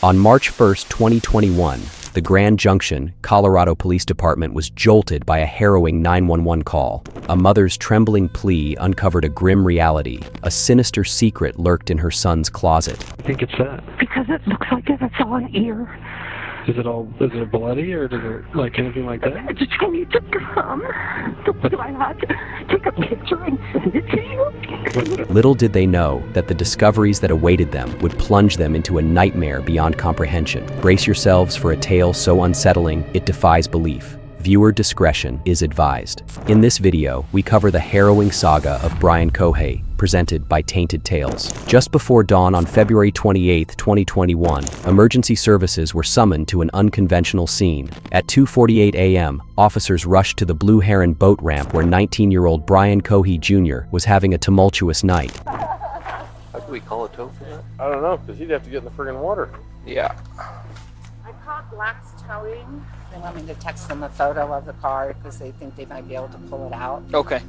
On March 1, 2021, the Grand Junction, Colorado Police Department was jolted by a harrowing 911 call. A mother's trembling plea uncovered a grim reality. A sinister secret lurked in her son's closet. I think it's that. Because it looks like it's on ear. Is it bloody or does it like anything like that? I just need to come. Do I have to take a picture and send it to you? Little did they know that the discoveries that awaited them would plunge them into a nightmare beyond comprehension. Brace yourselves for a tale so unsettling it defies belief. Viewer discretion is advised. In this video, we cover the harrowing saga of Brian Cohee, presented by Tainted Tales. Just before dawn on February 28, 2021, emergency services were summoned to an unconventional scene. At 2:48 a.m., officers rushed to the Blue Heron boat ramp where 19-year-old Brian Cohee Jr. was having a tumultuous night. How do we call a tow for that? I don't know, because he'd have to get in the friggin' water. Yeah. I called Black's Towing. They want me to text them a photo of the car because they think they might be able to pull it out. Okay.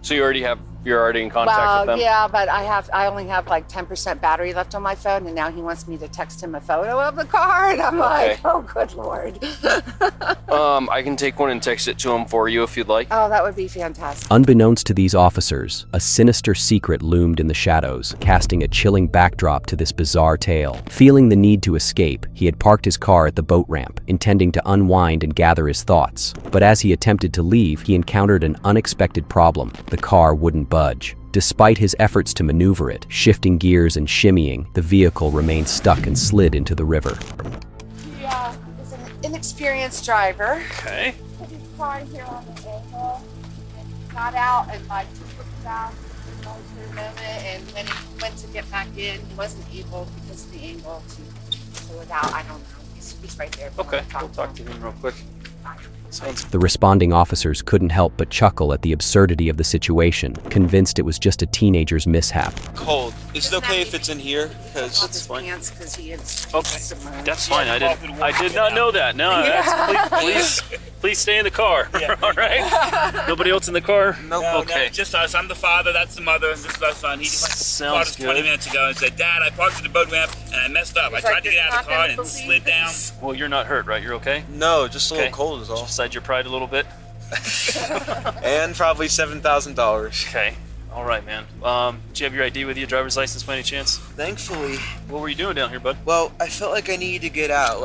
So you're already in contact with them? Yeah, but I only have like 10% battery left on my phone, and now he wants me to text him a photo of the car, and I'm like, oh, good Lord. I can take one and text it to him for you if you'd like. Oh, that would be fantastic. Unbeknownst to these officers, a sinister secret loomed in the shadows, casting a chilling backdrop to this bizarre tale. Feeling the need to escape, he had parked his car at the boat ramp, intending to unwind and gather his thoughts. But as he attempted to leave, he encountered an unexpected problem. The car wouldn't budge. Despite his efforts to maneuver it, shifting gears and shimmying, the vehicle remained stuck and slid into the river. Yeah, he's an inexperienced driver. Okay. Put his car here on the angle, and he got out and like just looked down for a moment, and when he went to get back in, he wasn't able because of the angle to pull it out. I don't know. He's right there. Okay, we'll talk to him real quick. The responding officers couldn't help but chuckle at the absurdity of the situation, convinced it was just a teenager's mishap. Cold. Is it okay if it's in here? Because that's fine. Okay, that's fine. I did not know that. No, that's, please stay in the car. Yeah. All right. Nobody else in the car. Nope. No, Okay. no, just us. I'm the father. That's the mother. And this is our son. He just called us 20 minutes ago and said, "Dad, I parked at the boat ramp and I messed up. I tried to get out of the car and slid down." Well, you're not hurt, right? You're okay? no, just a little cold is all. Beside your pride a little bit. And probably $7,000. Okay. All right, man. Did you have your ID with you, driver's license by any chance? Thankfully. What were you doing down here, bud? Well, I felt like I needed to get out,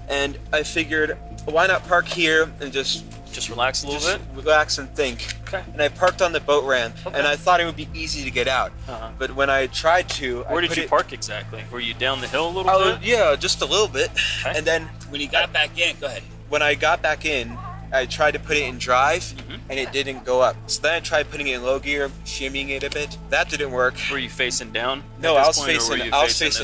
and I figured, why not park here and just relax a little bit? Relax and think. Okay. And I parked on the boat ramp, and I thought it would be easy to get out. But when I tried to, Where did you park exactly? Were you down the hill a little bit? Yeah, just a little bit. Okay. And then When he got back in, go ahead. when I got back in, I tried to put it in drive, and it didn't go up. So then I tried putting it in low gear, shimmying it a bit. That didn't work. Were you facing down? No, I was facing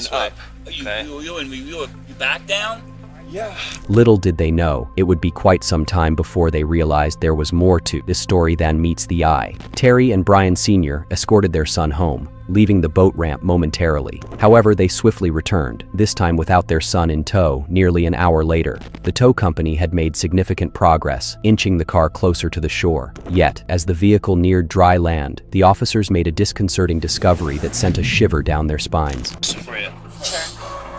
up. You back down? Yeah. Little did they know, it would be quite some time before they realized there was more to this story than meets the eye. Terry and Brian Sr. escorted their son home, leaving the boat ramp momentarily. However, they swiftly returned, this time without their son in tow, nearly an hour later. The tow company had made significant progress, inching the car closer to the shore. Yet, as the vehicle neared dry land, the officers made a disconcerting discovery that sent a shiver down their spines.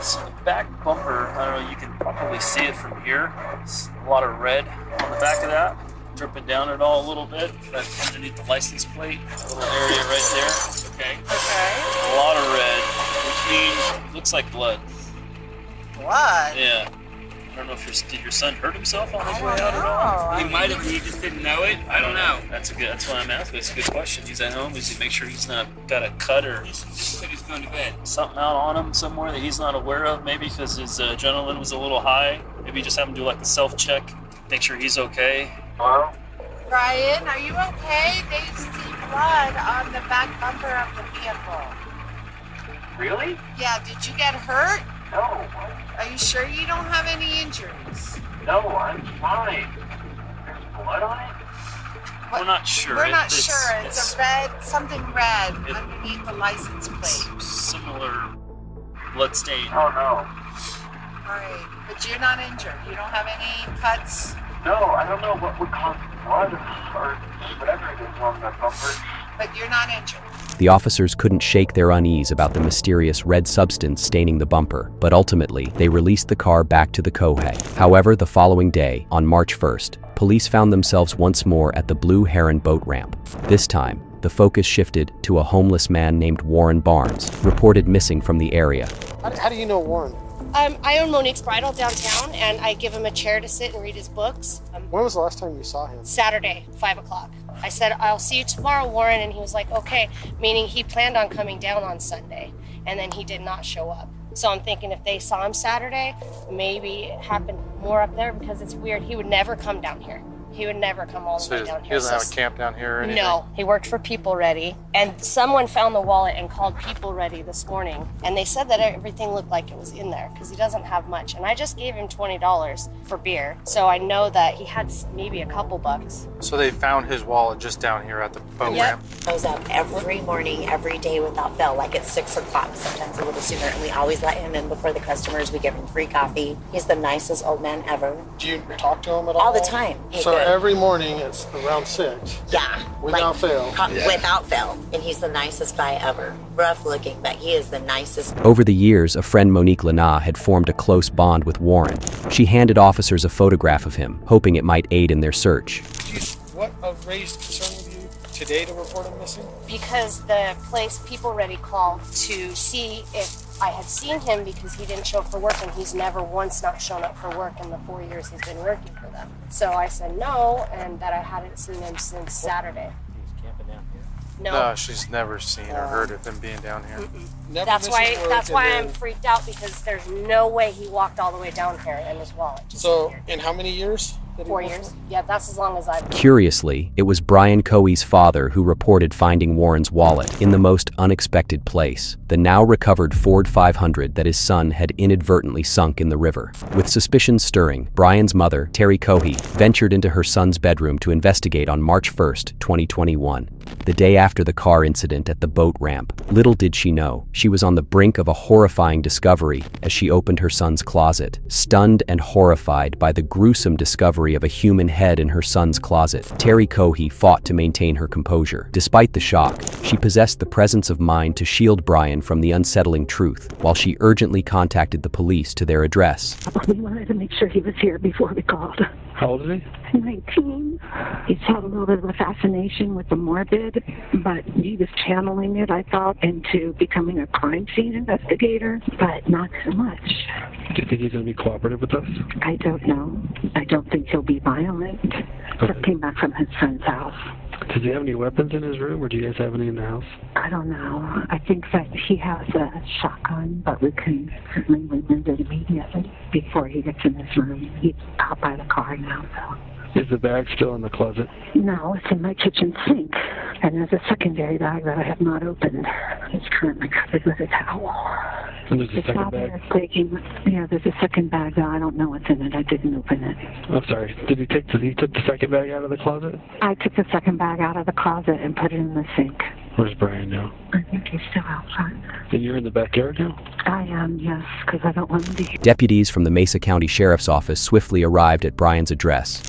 So the back bumper, I don't know, you can probably see it from here. It's a lot of red on the back of that, dripping down it all a little bit. That's underneath the license plate, a little area right there. Okay. A lot of red, which means it looks like blood. Blood? Yeah. I don't know if did your son hurt himself on his way out at all? He might have, he just didn't know it. I don't know. That's why I'm asking. It's a good question. He's at home. Does he make sure he's not got a cut or Just said he's going to bed. something out on him somewhere that he's not aware of? Maybe because his adrenaline was a little high. Maybe just have him do like a self-check, make sure he's okay. Hello? Brian, are you okay? They see blood on the back bumper of the vehicle. Really? Yeah, did you get hurt? No. Are you sure you don't have any injuries? No, I'm fine. There's blood on it? We're not sure. We're not sure. It's a red, something red underneath the license plate. Similar blood stain. Oh, no. All right, but you're not injured. You don't have any cuts? No, I don't know what would cause blood or whatever it is on the bumper. But you're not injured. The officers couldn't shake their unease about the mysterious red substance staining the bumper, but ultimately, they released the car back to the Cohee. However, the following day, on March 1st, police found themselves once more at the Blue Heron boat ramp. This time, the focus shifted to a homeless man named Warren Barnes, reported missing from the area. How do you know Warren? I own Monique's Bridal downtown, and I give him a chair to sit and read his books. When was the last time you saw him? Saturday, 5 o'clock. I said, I'll see you tomorrow, Warren, and he was like, okay, meaning he planned on coming down on Sunday, and then he did not show up. So I'm thinking if they saw him Saturday, maybe it happened more up there, because it's weird. He would never come down here. He would never come all the way down here. He doesn't have a camp down here or anything? No, he worked for People Ready, and someone found the wallet and called People Ready this morning, and they said that everything looked like it was in there because he doesn't have much. And I just gave him $20 for beer, so I know that he had maybe a couple bucks. So they found his wallet just down here at the boat ramp? I was up every morning, every day without fail, like at 6 o'clock, sometimes a little sooner, and we always let him in before the customers. We give him free coffee. He's the nicest old man ever. Do you talk to him at all? All the time. So every morning it's around 6? Yeah. Without fail? Without fail. And he's the nicest guy ever. Rough looking, but he is the nicest. Over the years, a friend, Monique Lana, had formed a close bond with Warren. She handed officers a photograph of him, hoping it might aid in their search. What raised concern with you today to report him missing? Because the place People Ready called to see if I had seen him, because he didn't show up for work, and he's never once not shown up for work in the 4 years he's been working for them. So I said no, and that I hadn't seen him since Saturday. He's camping down here? No, she's never seen or heard of him being down here. That's why I'm freaked out, because there's no way he walked all the way down here and his wallet just disappeared. In how many years? 4 years. Yeah, that's as long as I've been. Curiously, it was Brian Cohee's father who reported finding Warren's wallet in the most unexpected place, the now recovered Ford 500 that his son had inadvertently sunk in the river. With suspicions stirring, Brian's mother, Terry Cohee, ventured into her son's bedroom to investigate on March 1st, 2021. The day after the car incident at the boat ramp, little did she know, she was on the brink of a horrifying discovery as she opened her son's closet, stunned and horrified by the gruesome discovery of a human head in her son's closet. Terry Cohee fought to maintain her composure. Despite the shock, she possessed the presence of mind to shield Brian from the unsettling truth, while she urgently contacted the police to their address. We wanted to make sure he was here before we called. How old is he? 19. He's had a little bit of a fascination with the morbid, but he was channeling it, I thought, into becoming a crime scene investigator, but not so much. Do you think he's going to be cooperative with us? I don't know. I don't think he'll be violent. Just came back from his friend's house. Does he have any weapons in his room, or do you guys have any in the house? I don't know. I think that he has a shotgun, but we can certainly remove it immediately before he gets in his room. He's out by the car now, so. Is the bag still in the closet? No, it's in my kitchen sink. And there's a secondary bag that I have not opened. It's currently covered with a towel. And there's a second bag? There's a second bag, though I don't know what's in it. I didn't open it. I'm sorry. Did he took the second bag out of the closet? I took the second bag out of the closet and put it in the sink. Where's Brian now? I think he's still outside. And you're in the backyard now? I am, yes, because I don't want him to hear. Deputies from the Mesa County Sheriff's Office swiftly arrived at Brian's address.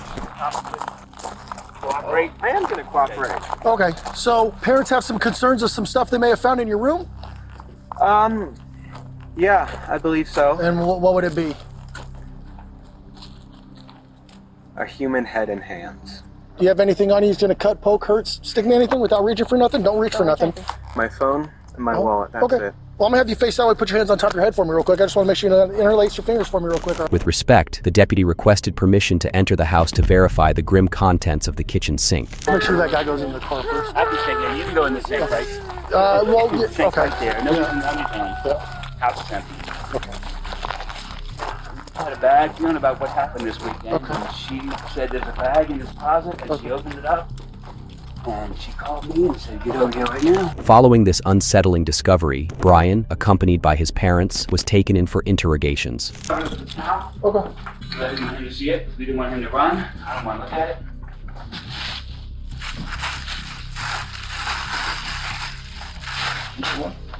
Cooperate. I am going to cooperate. Okay, so parents have some concerns of some stuff they may have found in your room? Yeah, I believe so. And what would it be? A human head and hands. Do you have anything on you that's going to cut, poke, hurt, stick me anything without reaching for nothing? Don't reach for nothing. My phone and my wallet, that's okay. it. Well, I'm going to have you face that way. Put your hands on top of your head for me real quick. I just want to make sure you interlace your fingers for me real quick. With respect, the deputy requested permission to enter the house to verify the grim contents of the kitchen sink. Make sure that guy goes in the car first. I can take it. You can go in the sink, right? Sink right there. No, Yeah. House is empty. Okay. I had a bag feeling about what happened this weekend. Okay. And she said there's a bag in this closet, and she opened it up. And she called me and said, get over here right now. Following this unsettling discovery, Brian, accompanied by his parents, was taken in for interrogations. Okay. Let him to see it. We didn't want him to run. I don't want to look at it.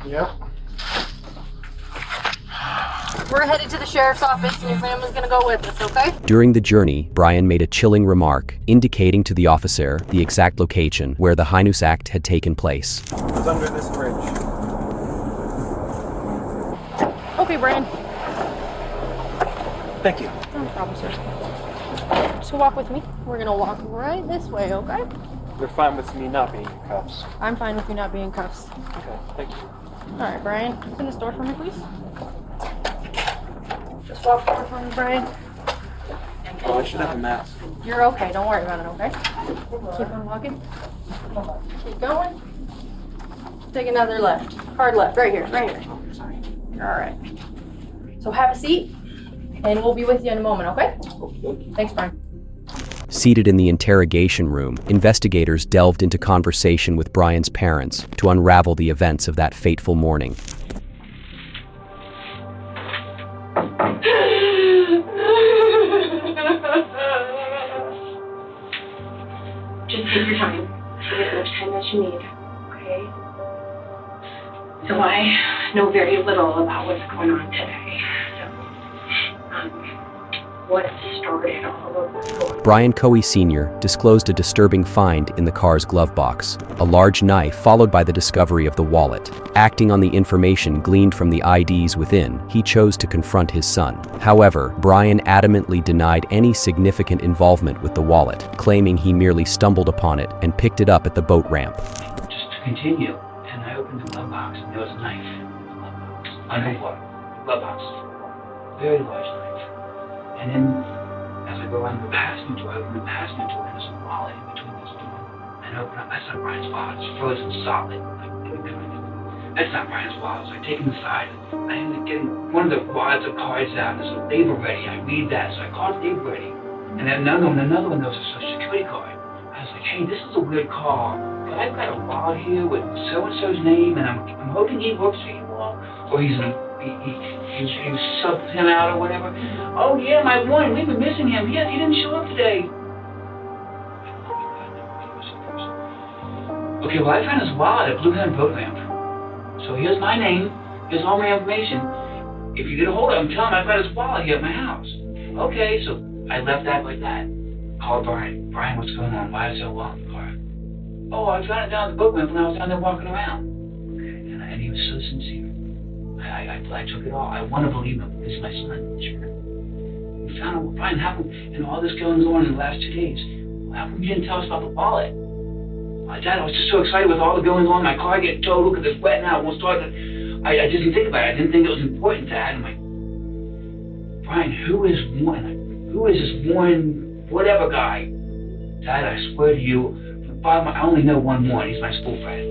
Yeah. We're headed to the sheriff's office and your family's gonna go with us, okay? During the journey, Brian made a chilling remark, indicating to the officer the exact location where the heinous act had taken place. It was under this bridge. Okay, Brian. Thank you. No problem, sir. So walk with me. We're gonna walk right this way, okay? You're fine with me not being in cuffs. I'm fine with you not being in cuffs. Okay, thank you. Alright, Brian. Open this door for me, please. Just walk forward for me, Brian. Oh, I should have a mask. You're okay. Don't worry about it, okay? Keep on walking. Keep going. Take another left. Hard left. Right here. Right here. Sorry. Alright. So have a seat, and we'll be with you in a moment, okay? Thanks, Brian. Seated in the interrogation room, investigators delved into conversation with Brian's parents to unravel the events of that fateful morning. Just take your time. Take as much time as you need, okay? So I know very little about what's going on today. What started all of this going on? Brian Cohee Sr. disclosed a disturbing find in the car's glove box, a large knife followed by the discovery of the wallet. Acting on the information gleaned from the IDs within, he chose to confront his son. However, Brian adamantly denied any significant involvement with the wallet, claiming he merely stumbled upon it and picked it up at the boat ramp. Just to continue, and I opened the glove box and there was a knife in the glove box. Underwater. Glove box. Very large knife. And then, as I go around the passenger door, I open the passenger door, and there's a wallet in between this door. And I open up, that's not Brian's wallet, it's frozen solid. That's not Brian's wallet. So I take him aside, I end up getting one of the wads of cards out, and there's a label ready. I read that, so I call it label ready. And then another one, there was a social security card. I was like, hey, this is a weird call, but I've got a wallet here with so-and-so's name, and I'm hoping he works for you all, or you subbed him out or whatever. Oh yeah, my one, we've been missing him. Yes, he didn't show up today. Okay, well I found his wallet at Blue Hen Boat Ramp. So here's my name, here's all my information. If you get a hold of him, tell him I found his wallet here at my house. Okay, so I left that like that. Called Brian. Brian, what's going on? Why is there a wallet in the car? Oh, I found it down at the boat ramp when I was down there walking around. Okay, and he was so sincere. I took it all. I want to believe him. He's my son, sure. We found out, Brian, how come, all this going on in the last 2 days, how come you didn't tell us about the wallet? Dad, I was just so excited with all the goings on, my car getting towed, look at this wet now, almost started. I didn't think about it. I didn't think it was important, Dad. I'm like, Brian, who is this one, whatever guy? Dad, I swear to you, I only know one more, and he's my school friend.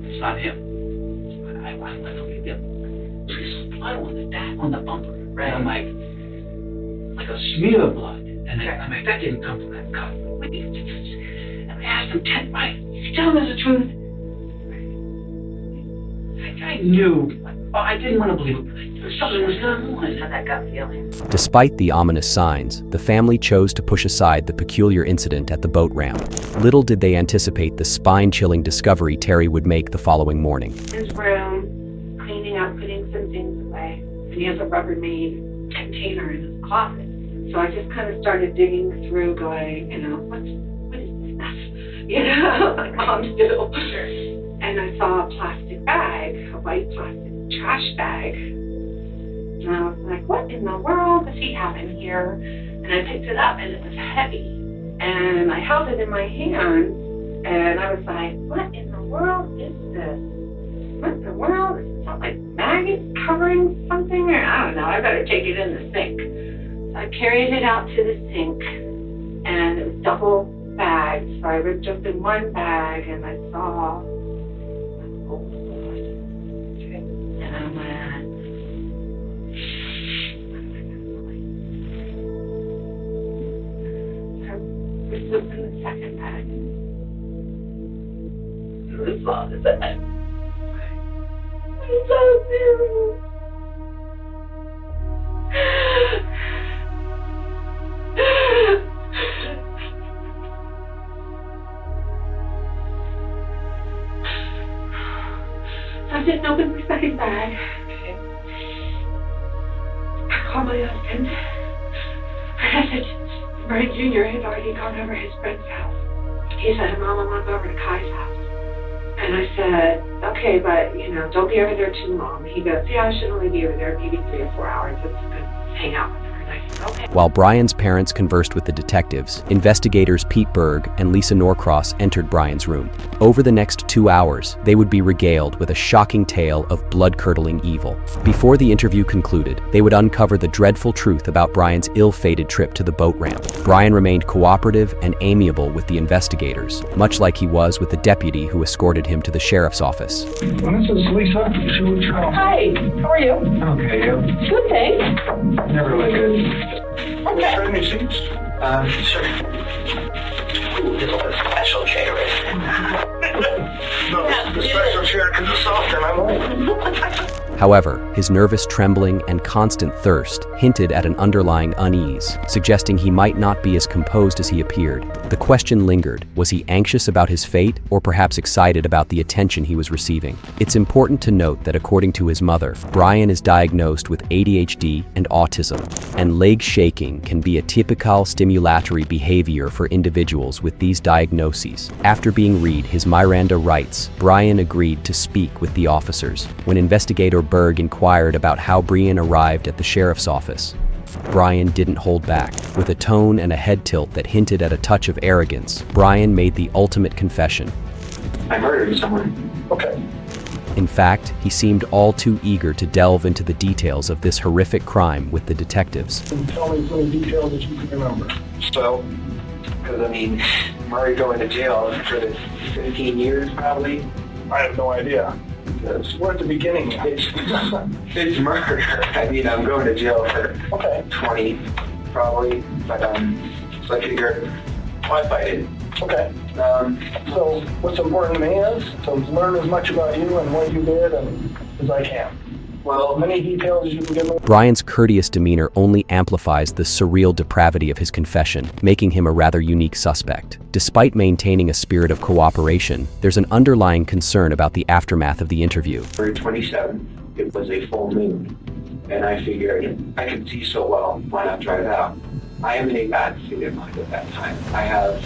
It's not him. I believe him. There's blood on the bumper. Right. And I'm like a smear of blood. And I'm like, that didn't come from that cup. And I asked him, Brian, you tell him the truth. I knew. I didn't want to believe it. Something was going on. I had that gut feeling. Despite the ominous signs, the family chose to push aside the peculiar incident at the boat ramp. Little did they anticipate the spine-chilling discovery Terry would make the following morning. His room, cleaning up, putting some things away, and he has a Rubbermaid container in his closet. So I just kind of started digging through, going, what is this stuff? Like moms do. Sure. And I saw a plastic bag, a white plastic trash bag. And I was like, what in the world does he have in here? And I picked it up, and it was heavy. And I held it in my hand, and I was like, what in the world is this? What in the world? Is it like maggots covering something? Or I don't know. I better take it in the sink. So I carried it out to the sink, and it was double bagged. So I ripped open one bag, and I saw old blood. And I went, this was in the second bag. It was all the bag. It's so beautiful. I didn't open the second bag. I husband. I said, Brian Jr. had already gone over his friend's house. He said, Mom, I'm going over to Kai's house. And I said, okay, but, don't be over there too long. He goes, yeah, I should only be over there maybe 3 or 4 hours. It's good to hang out with her. And I said, okay. While Brian's parents conversed with the detectives, investigators Pete Berg and Lisa Norcross entered Brian's room. Over the next 2 hours, they would be regaled with a shocking tale of blood-curdling evil. Before the interview concluded, they would uncover the dreadful truth about Brian's ill-fated trip to the boat ramp. Brian remained cooperative and amiable with the investigators, much like he was with the deputy who escorted him to the sheriff's office. This is Lisa. Hi, how are you? Okay, you? Good, thanks. Never really good. Okay. Trade me seats? Sure. Ooh, this is a special chair. No, the special chair because it's soft and I won't. However, his nervous trembling and constant thirst hinted at an underlying unease, suggesting he might not be as composed as he appeared. The question lingered: was he anxious about his fate, or perhaps excited about the attention he was receiving? It's important to note that according to his mother, Brian is diagnosed with ADHD and autism, and leg shaking can be a typical stimulatory behavior for individuals with these diagnoses. After being read his Miranda rights, Brian agreed to speak with the officers. When investigator Berg inquired about how Brian arrived at the sheriff's office, Brian didn't hold back. With a tone and a head tilt that hinted at a touch of arrogance, Brian made the ultimate confession. I murdered someone. Okay. In fact, he seemed all too eager to delve into the details of this horrific crime with the detectives. Tell me as many details as you can remember. So, because Murray going to jail for the 15 years probably? I have no idea. We're at the beginning. It's murder. I'm going to jail for 20 probably, but so I figure I fight it. Okay. So what's important to me is to learn as much about you and what you did as I can. Well, many details you can give me. Brian's courteous demeanor only amplifies the surreal depravity of his confession, making him a rather unique suspect. Despite maintaining a spirit of cooperation, there's an underlying concern about the aftermath of the interview. February 27th, it was a full moon, and I figured I could see so well, why not try it out? I am in a bad state of mind at that time. I have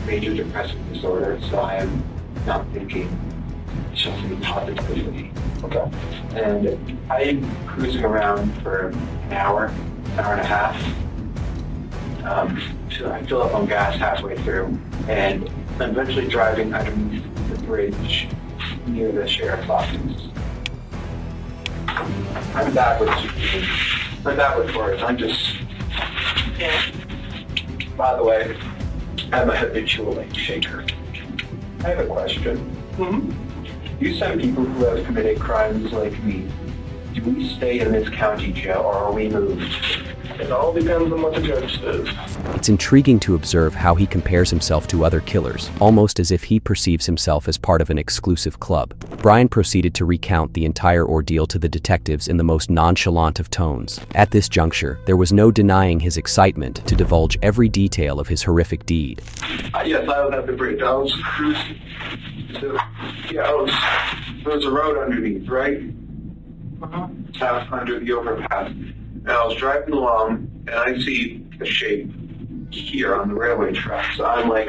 major depressive disorder, so I am not thinking just positively. Okay. And I'm cruising around for an hour and a half. So I fill up on gas halfway through, and I'm eventually driving underneath the bridge near the sheriff's office. I'm bad with words. I'm just. By the way, I'm a habitual late shaker. I have a question. You said people who have committed crimes like me, do we stay in this county jail or are we moved? It all depends on what the judge says. It's intriguing to observe how he compares himself to other killers, almost as if he perceives himself as part of an exclusive club. Brian proceeded to recount the entire ordeal to the detectives in the most nonchalant of tones. At this juncture, there was no denying his excitement to divulge every detail of his horrific deed. Yes, I was at the bridge. I was cruising. There was a road underneath, right? Under the overpass. And I was driving along, and I see a shape here on the railway track. So I'm like,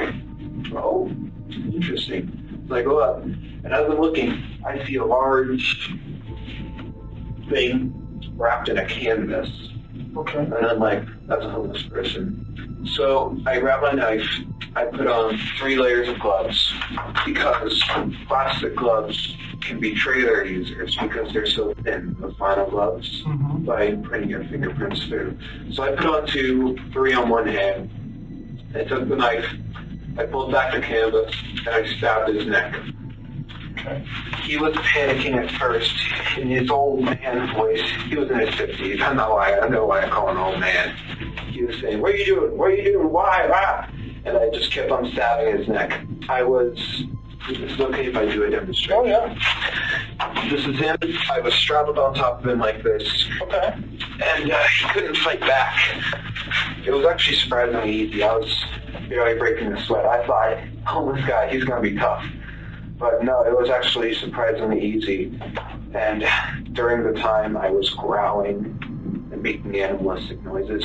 oh, interesting. So I go up, and as I'm looking, I see a large thing wrapped in a canvas. Okay. And I'm like, that's a homeless person. So I grab my knife, I put on 3 layers of gloves, because plastic gloves can betray their users because they're so thin, the vinyl gloves, by putting your fingerprints through. So I put on 2, 3 on one hand, I took the knife, I pulled back the canvas, and I stabbed his neck. Okay. He was panicking at first in his old man voice. He was in his 50s. I know why I call him old man. He was saying, "What are you doing? What are you doing? Why? Ah!" And I just kept on stabbing his neck. Is it okay if I do a demonstration? Oh, yeah. This is him. I was strapped on top of him like this. Okay. And he couldn't fight back. It was actually surprisingly easy. I was barely breaking a sweat. I thought, oh, this guy, he's going to be tough. But no, it was actually surprisingly easy. And during the time I was growling and making animalistic noises.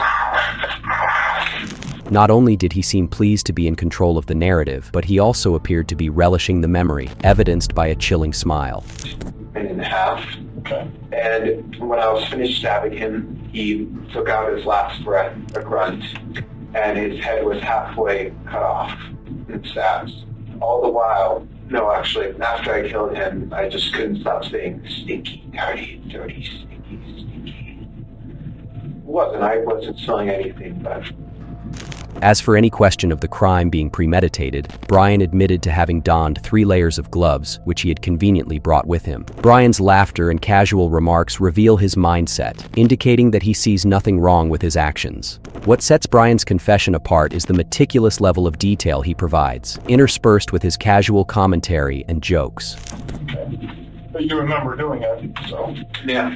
Not only did he seem pleased to be in control of the narrative, but he also appeared to be relishing the memory, evidenced by a chilling smile. And in half. Okay. And when I was finished stabbing him, he took out his last breath, a grunt, and his head was halfway cut off in stabs. All the while, no, actually, after I killed him, I just couldn't stop saying, stinky, dirty, dirty, stinky, stinky. I wasn't smelling anything, but... As for any question of the crime being premeditated, Brian admitted to having donned 3 layers of gloves, which he had conveniently brought with him. Brian's laughter and casual remarks reveal his mindset, indicating that he sees nothing wrong with his actions. What sets Brian's confession apart is the meticulous level of detail he provides, interspersed with his casual commentary and jokes. Okay. But you remember doing it, so... Yeah.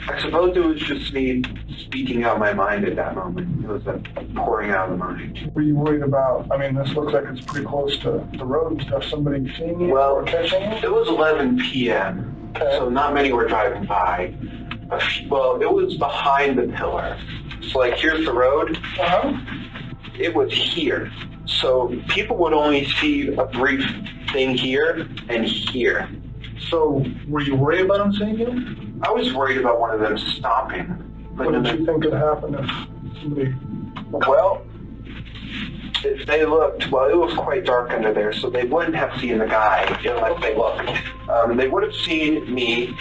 I suppose it was just me speaking out my mind at that moment. It was a pouring out of the mind. Were you worried about, I mean, this looks like it's pretty close to the road and stuff. Somebody seeing you or catching you? It was 11 p.m., so not many were driving by. Well, it was behind the pillar. So, like, here's the road. It was here. So people would only see a brief thing here and here. So, were you worried about them seeing you? I was worried about one of them stopping. What did you think could happen if somebody... Well, if they looked, well, it was quite dark under there, so they wouldn't have seen the guy unless they looked. They would have seen me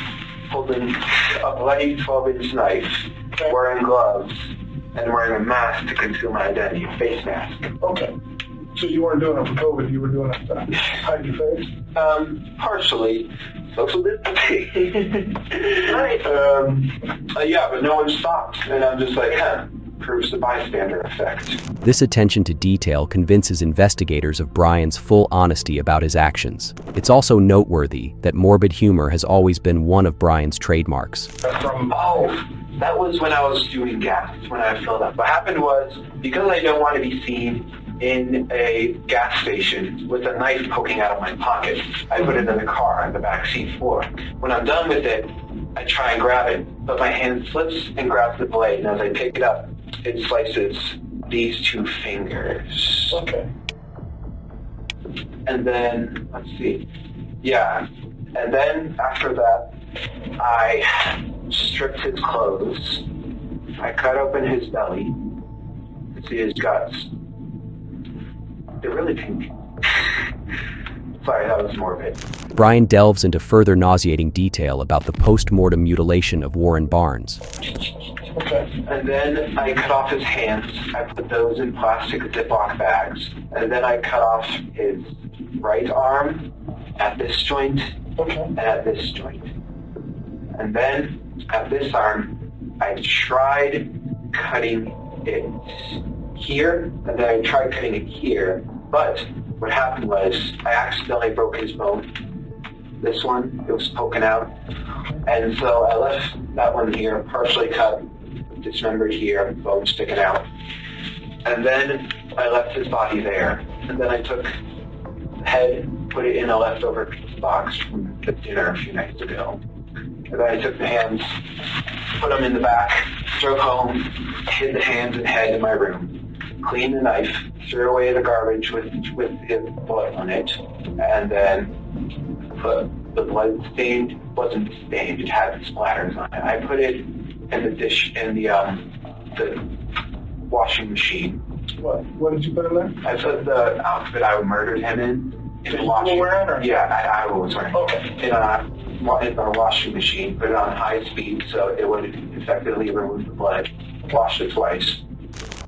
holding a bloody 12-inch knife, wearing gloves, and wearing a mask to conceal my identity, a face mask. Okay. So you weren't doing it for COVID, you were doing it to hide your face? Partially. Social distancing. Right. Yeah, but no one stopped. And I'm just like, proves the bystander effect. This attention to detail convinces investigators of Brian's full honesty about his actions. It's also noteworthy that morbid humor has always been one of Brian's trademarks. That was when I was doing gas, when I filled up. What happened was, because I don't want to be seen in a gas station with a knife poking out of my pocket, I put it in the car on the back seat floor. When I'm done with it, I try and grab it, but my hand slips and grabs the blade, and as I pick it up, it slices these 2 fingers. Okay. And then, let's see. Yeah. And then after that, I stripped his clothes. I cut open his belly to see his guts. They're really pink. Sorry, that was morbid. Brian delves into further nauseating detail about the post-mortem mutilation of Warren Barnes. Okay. And then I cut off his hands. I put those in plastic Ziploc bags. And then I cut off his right arm at this joint and at this joint. And then at this arm, I tried cutting it here, and then I tried cutting it here, but what happened was I accidentally broke his bone. This one, it was poking out, and so I left that one here, partially cut, dismembered here, bone sticking out. And then I left his body there, and then I took the head, put it in a leftover pizza box from the dinner a few nights ago. And then I took the hands, put them in the back, drove home, hid the hands and head in my room, cleaned the knife, threw away the garbage with the blood on it, and then put the blood stained, wasn't stained, it had splatters on it. I put it in the dish, in the washing machine. What did you put in there? I put the outfit I murdered him in the washing machine. Yeah, I was wearing. Okay. In a washing machine, put it on high speed so it would effectively remove the blood. Washed it twice.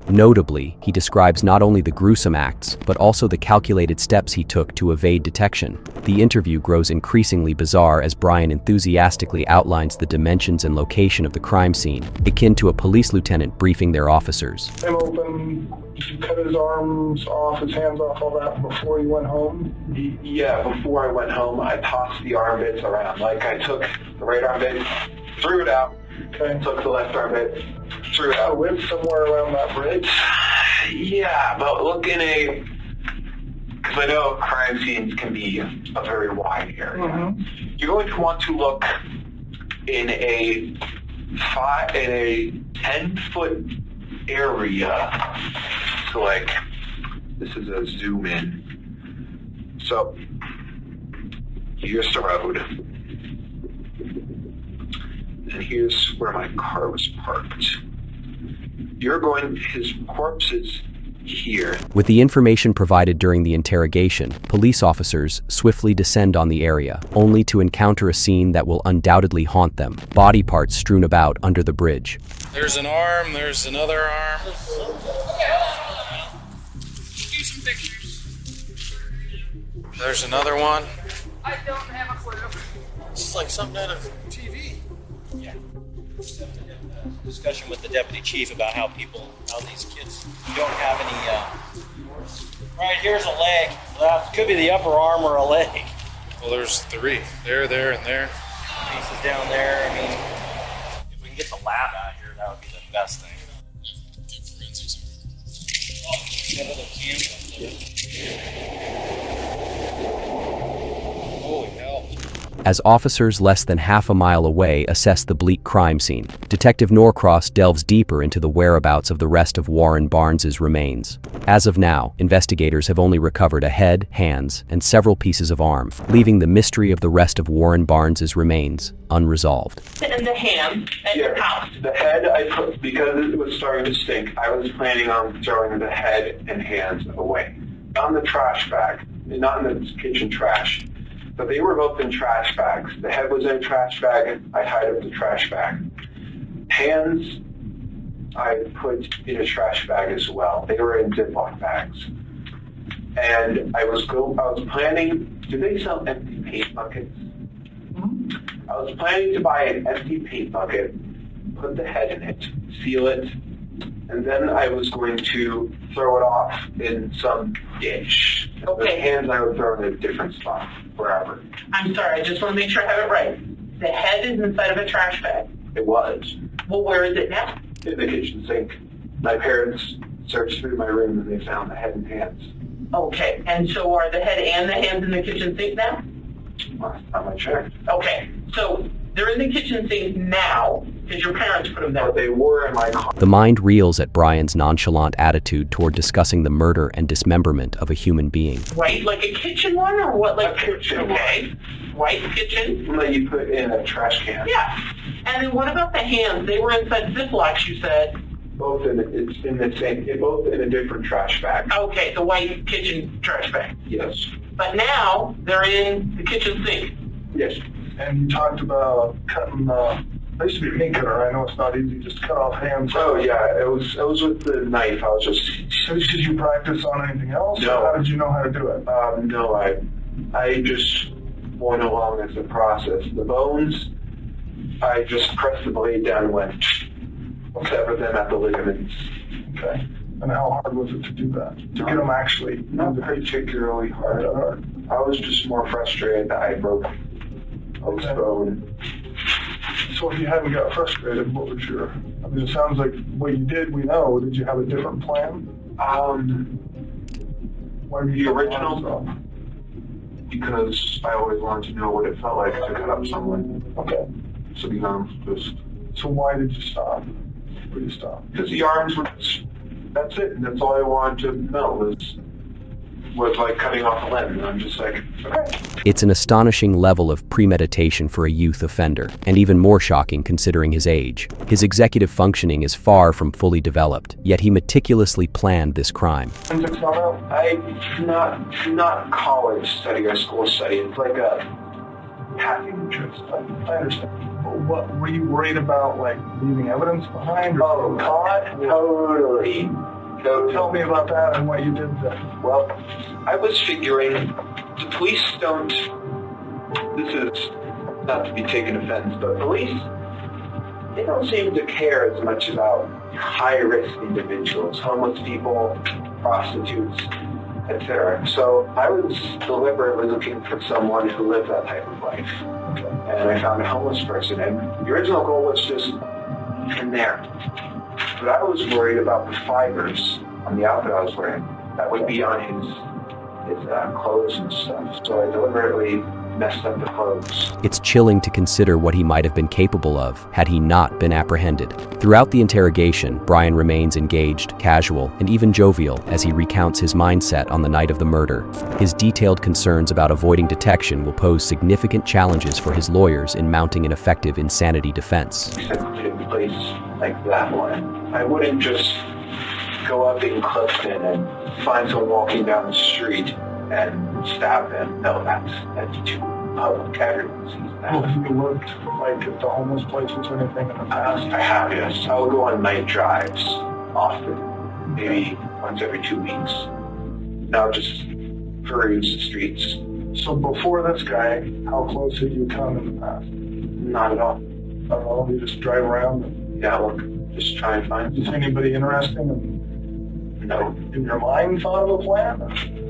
Notably, he describes not only the gruesome acts, but also the calculated steps he took to evade detection. The interview grows increasingly bizarre as Brian enthusiastically outlines the dimensions and location of the crime scene, akin to a police lieutenant briefing their officers. Him open, you cut his arms off, his hands off, all that before you went home? Yeah, before I went home, I tossed the arm bits around. Like, I took the right arm bit, threw it out, took the left arm bit, threw it out. So it's somewhere around that bridge? Yeah, but look in a... Because I know crime scenes can be a very wide area. You're going to want to look in a in a 10-foot area. So like, this is a zoom in. So here's the road. And here's where my car was parked. His corpse is here. With the information provided during the interrogation, police officers swiftly descend on the area, only to encounter a scene that will undoubtedly haunt them. Body parts strewn about under the bridge. There's an arm, there's another arm. Do some pictures. There's another one. I don't have a clue. This is like something out of TV. Yeah. Discussion with the deputy chief about how these kids don't have any. Right here's a leg. That could be the upper arm or a leg. Well, there's 3. There, and there. Pieces down there. I mean, if we can get the lab out here, that would be the best thing. Oh, got another camera there. Holy hell. As officers less than half a mile away assess the bleak crime scene, Detective Norcross delves deeper into the whereabouts of the rest of Warren Barnes's remains. As of now, investigators have only recovered a head, hands, and several pieces of arm, leaving the mystery of the rest of Warren Barnes's remains unresolved. And the hand at your house. The head I put, because it was starting to stink, I was planning on throwing the head and hands away. On the trash bag, not in the kitchen trash. But they were both in trash bags. The head was in a trash bag, and I tied up the trash bag. Hands, I put in a trash bag as well. They were in Ziploc bags. And I was planning, do they sell empty paint buckets? I was planning to buy an empty paint bucket, put the head in it, seal it, and then I was going to throw it off in some ditch. Okay. The hands I would throw in a different spot, wherever. I'm sorry, I just want to make sure I have it right. The head is inside of a trash bag. It was. Well, where is it now? In the kitchen sink. My parents searched through my room and they found the head and hands. Okay, and so are the head and the hands in the kitchen sink now? Last time I checked. Okay, so they're in the kitchen sink now because your parents put them there. But they were in my car. The mind reels at Brian's nonchalant attitude toward discussing the murder and dismemberment of a human being. Right, like a kitchen one or what? Like a kitchen okay. White kitchen? That you put in a trash can. Yeah. And then what about the hands? They were inside Ziplocs, you said. Both in the same, both in a different trash bag. Okay, the white kitchen trash bag. Yes. But now they're in the kitchen sink. Yes. And you talked about cutting, I used to be a meat cutter. I know it's not easy just to cut off hands. Oh yeah, it was with the knife. I was just. So did you practice on anything else? No. Or how did you know how to do it? No, I just went along as a process. The bones, I just pressed the blade down and went. Sever them at the ligaments. Okay. And how hard was it to do that? To get them actually? Not particularly hard. I was just more frustrated that I broke this bone. So if you hadn't got frustrated, what was your... I mean, it sounds like what you did, we know. Did you have a different plan? Why were you the original? Because I always wanted to know what it felt like to cut up someone. Okay. So the arms just... So why did you stop? Where did you stop? Because the arms were... That's it. And that's all I wanted to know was like cutting off a limb. And I'm just like, okay. It's an astonishing level of premeditation for a youth offender, and even more shocking considering his age. His executive functioning is far from fully developed, yet he meticulously planned this crime. It's not college study or school study. It's like a passing interest. I understand. What were you worried about, like leaving evidence behind? Or totally. So tell me about that and what you did then. Well, I was figuring the police don't. This is not to be taken offense, but police, they don't seem to care as much about high-risk individuals, homeless people, prostitutes, etc. So I was deliberately looking for someone who lived that type of life. And I found a homeless person, and the original goal was just in there. But I was worried about the fibers on the outfit I was wearing that would be on his clothes and stuff. So I deliberately messed up the clothes. It's chilling to consider what he might have been capable of had he not been apprehended. Throughout the interrogation, Brian remains engaged, casual, and even jovial as he recounts his mindset on the night of the murder. His detailed concerns about avoiding detection will pose significant challenges for his lawyers in mounting an effective insanity defense. Sensitive place like that one. I wouldn't just go up in Clifton and find someone walking down the street and stab them. No, that's too public. Everyone sees that. Well, have you looked like at the homeless places or anything in the past? I have, yes. I'll go on night drives often, maybe once every 2 weeks. Now just peruse the streets. So before this guy, how close have you come in the past? Not at all. Not at all? You just drive around and... Yeah, look, just try and find... Is anybody interesting and... No. In your mind thought of a plan?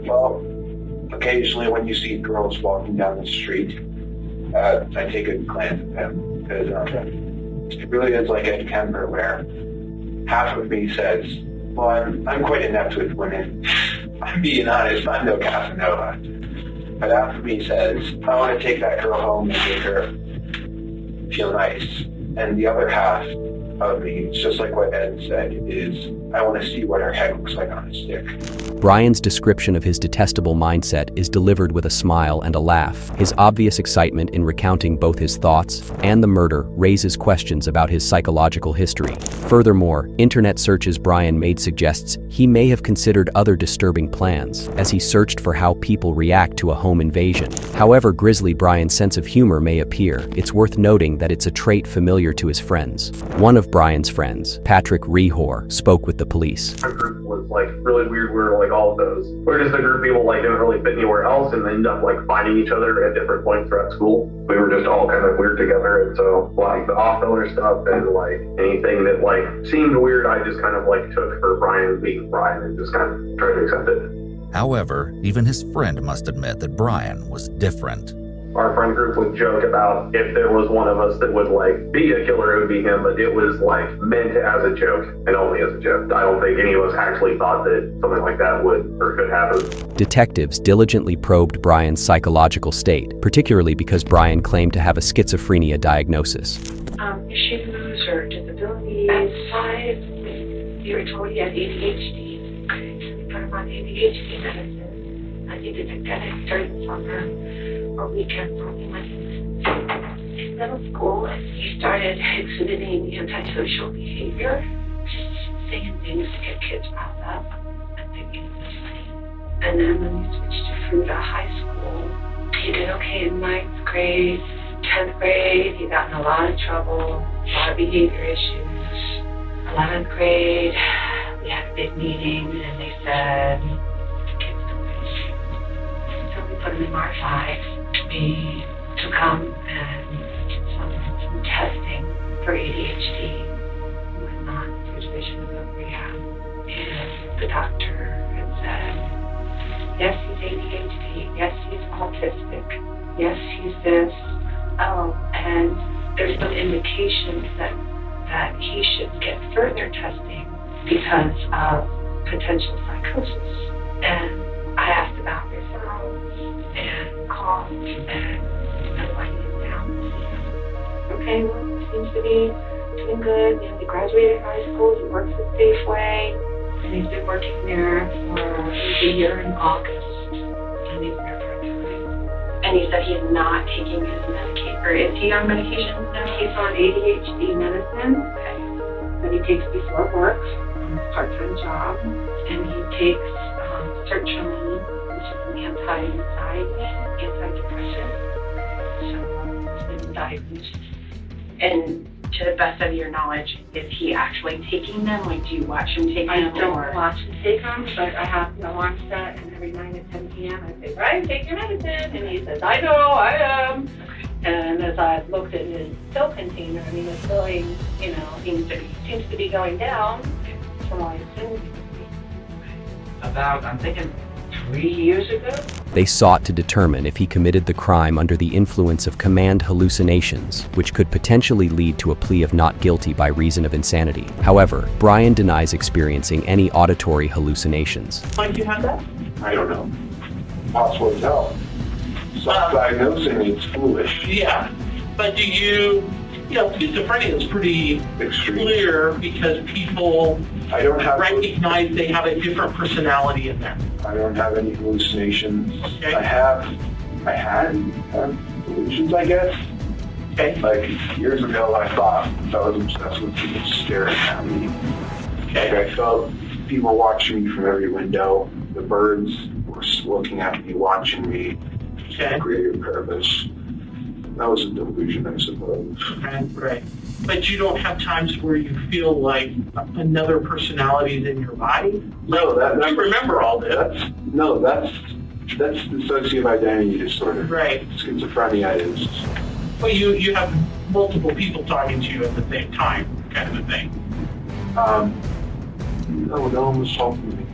Well, occasionally when you see girls walking down the street, I take a glance at them, because it really is like Ed Kemper, where half of me says, well, I'm quite inept with women. I'm being honest, I'm no Casanova. But half of me says, I want to take that girl home and make her feel nice. And the other half of me, just like what Ed said, is I want to see what her head looks like on a stick. Brian's description of his detestable mindset is delivered with a smile and a laugh. His obvious excitement in recounting both his thoughts and the murder raises questions about his psychological history. Furthermore, internet searches Brian made suggests he may have considered other disturbing plans as he searched for how people react to a home invasion. However grisly Brian's sense of humor may appear, it's worth noting that it's a trait familiar to his friends. One of Brian's friends, Patrick Rehor, spoke with the police. Our group was like really weird. We were like all of those. We're just a group of people like didn't really fit anywhere else and ended up like finding each other at different points throughout school. We were just all kind of weird together, and so like the off-color stuff and like anything that like seemed weird, I just kind of like took for Brian being Brian and just kind of tried to accept it. However, even his friend must admit that Brian was different. Our friend group would joke about if there was one of us that would like be a killer, it would be him, but it was like meant as a joke and only as a joke. I don't think any of us actually thought that something like that would or could happen. Detectives diligently probed Brian's psychological state, particularly because Brian claimed to have a schizophrenia diagnosis. Issues or disabilities. At 5, they were told he had ADHD. Okay, so we put him on ADHD medicine. I think it's a during the summer or weekend, probably in middle school, and he started exhibiting antisocial behavior, just saying things to get kids riled up and thinking it was funny. And then when he switched to Fruita High School, he did okay in 9th grade, 10th grade, he got in a lot of trouble, a lot of behavior issues. 11th grade, we had a big meeting, and they said, kids don't finish. So we put him in R5. We took him and did some testing for ADHD and whatnot, supervision of rehab. And the doctor had said, yes, he's ADHD, yes, he's autistic, yes, he's this. Oh, and there's some indications that he should get further testing because of potential psychosis. And I asked about referrals and costs, and nobody is down to see him. Okay, well, seems to be doing good. You know, he graduated high school, he works at Safeway, and he's been working there for a year in August, and he's there part-time. And he said he's not taking his medication, or is he on medication now? He's on ADHD medicine, that he takes before work on his part-time job, and he takes sertraline, which is an anti-anxiety, antidepressant. So he's been diagnosed. And to the best of your knowledge, is he actually taking them? Like, do you watch him take them? I don't watch him take them, but I have the alarm set, and every 9 at 10 p.m. I say, Brian, take your medicine. And he says, I know, I am. And as I looked at his pill container, I mean, his billing, you know, seems to be going down. So I assumed about, I'm thinking, 3 years ago. They sought to determine if he committed the crime under the influence of command hallucinations, which could potentially lead to a plea of not guilty by reason of insanity. However, Brian denies experiencing any auditory hallucinations. Why did you have that? I don't know. Possible to tell. Self-diagnosing is foolish. Yeah. But do you know, schizophrenia is pretty clear because people recognize they have a different personality in there. I don't have any hallucinations. Okay. I had delusions, I guess. Okay. Like years ago, I thought I was obsessed with people staring at me. Okay. Like I felt people watching me from every window. The birds were looking at me, watching me. Okay. For greater purpose. That was a delusion, I suppose. Right. But you don't have times where you feel like another personality is in your body? No, you remember all this. That's dissociative identity disorder. Right. Schizophrenia is. Well, you have multiple people talking to you at the same time, kind of a thing. No one was talking to me.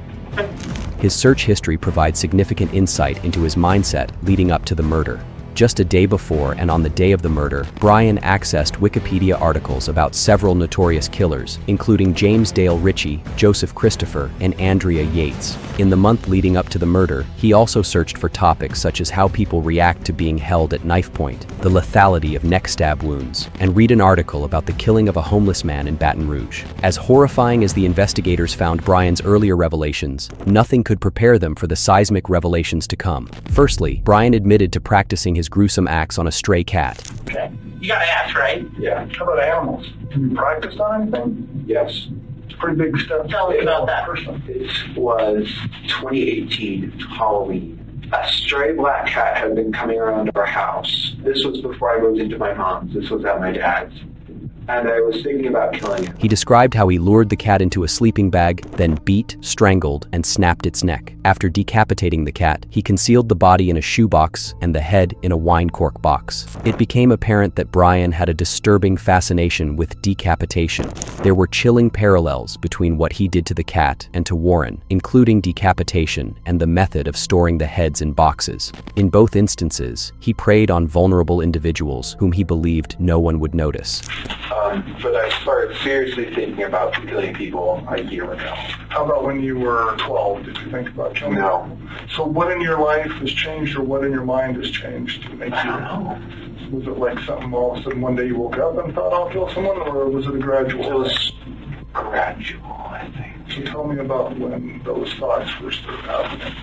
His search history provides significant insight into his mindset leading up to the murder. Just a day before and on the day of the murder, Brian accessed Wikipedia articles about several notorious killers, including James Dale Ritchie, Joseph Christopher, and Andrea Yates. In the month leading up to the murder, he also searched for topics such as how people react to being held at knife point, the lethality of neck stab wounds, and read an article about the killing of a homeless man in Baton Rouge. As horrifying as the investigators found Brian's earlier revelations, nothing could prepare them for the seismic revelations to come. Firstly, Brian admitted to practicing his gruesome acts on a stray cat. Okay. You gotta ask, right? Yeah. How about animals? Have you practiced on anything? Yes. It's a pretty big step. Tell us about that. It was 2018, Halloween. A stray black cat had been coming around our house. This was before I moved into my mom's. This was at my dad's. And I was thinking about killing it. He described how he lured the cat into a sleeping bag, then beat, strangled, and snapped its neck. After decapitating the cat, he concealed the body in a shoebox and the head in a wine cork box. It became apparent that Brian had a disturbing fascination with decapitation. There were chilling parallels between what he did to the cat and to Warren, including decapitation and the method of storing the heads in boxes. In both instances, he preyed on vulnerable individuals whom he believed no one would notice. But I started seriously thinking about killing people a year ago. How about when you were 12? Did you think about killing No. people? So what in your life has changed or what in your mind has changed to make you... I don't know. Was it like something all of a sudden one day you woke up and thought I'll kill someone, or was it a gradual? It was gradual, I think. So tell me about when those thoughts first started happening.